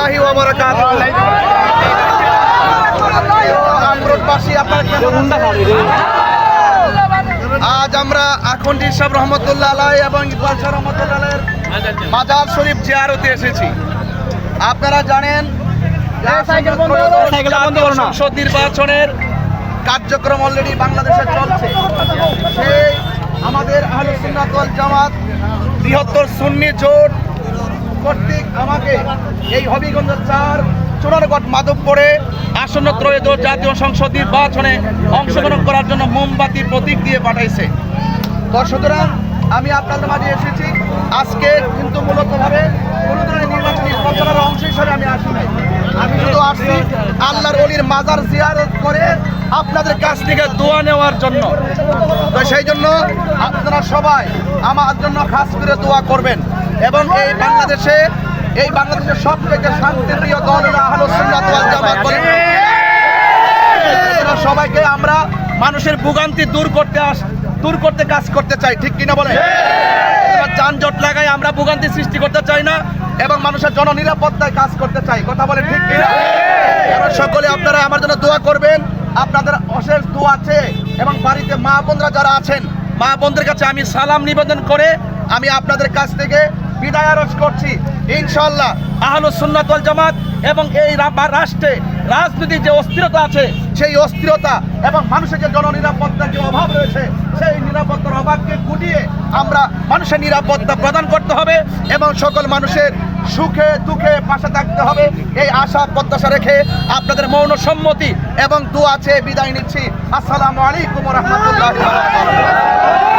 রাহমাতুল্লাহি ওয়া বারাকাতুহু। আমরুদবাসী আপনারা কেমন আছেন? আজ আমরা আখন্ডী সাহেব রহমতুল্লাহ আলাইহি এবং ইকবাল শাহ রহমতুল্লাহ আলাইহির মাজার শরীফ জিয়ারতে এসেছি। আপনারা জানেন সংসদ নির্বাচনের কার্যক্রম অলরেডি বাংলাদেশে চলছে। সেই আমাদের আহলুস সুন্নাত ওয়াল জামাত বৃহত্তর সুন্নি জোট কর্তৃক আমাকে এই হবিগঞ্জ ৪ চুনারগড় মাধবপুরে আসন্ন ত্রয়োদশ জাতীয় সংসদ নির্বাচনে অংশগ্রহণ করার জন্য মোমবাতি প্রতীক দিয়ে পাঠাইছে। তো সুতরাং আমি আপনাদের মাঝে এসেছি। আজকে কিন্তু মূলতভাবে কোনো ধরনের নির্বাচনী প্রচারের অংশ হিসাবে আমি আসি নাই। আমি শুধু আসছি আল্লাহর ওলির মাজার জিয়ারত করে আপনাদের কাছ থেকে দোয়া নেওয়ার জন্য। তো সেই জন্য আপনারা সবাই আমার জন্য খাস করে দোয়া করবেন। এবং এই বাংলাদেশের সবথেকে শান্তিপ্রিয় দল হলো আহলুস সুন্নাত ওয়াল জামাত বলেন। সবাইকে আমরা মানুষের ভোগান্তি দূর করতে কাজ করতে চাই, ঠিক কিনা বলে? যানজট লাগাই আমরা ভোগান্তি সৃষ্টি করতে চাই না এবং মানুষের জননিরাপত্তায় কাজ করতে চাই, কথা বলে ঠিক কিনা? সকলে আপনারা আমার জন্য দোয়া করবেন। আপনাদের অশেষ দোয়া আছে এবং বাড়িতে মা বোনরা যারা আছেন, মা বোনদের কাছে আমি সালাম নিবেদন করে আমি আপনাদের কাছ থেকে বিদায় আরজ করছি। ইনশাআল্লাহ আহলুস সুন্নাত ওয়াল জামাত এবং এই রাষ্ট্রে রাজনীতির যে অস্থিরতা আছে, সেই অস্থিরতা এবং মানুষের যে জননিরাপত্তার যে অভাব রয়েছে, সেই নিরাপত্তার অভাবকে গুটিয়ে আমরা মানুষের নিরাপত্তা প্রদান করতে হবে এবং সকল মানুষের সুখে দুঃখে পাশে থাকতে হবে। এই আশা প্রত্যাশা রেখে আপনাদের মৌন সম্মতি এবং দোয়া চেয়ে বিদায় নিচ্ছি। আসসালামু আলাইকুম ওয়া রাহমাতুল্লাহি ওয়া বারাকাতুহু।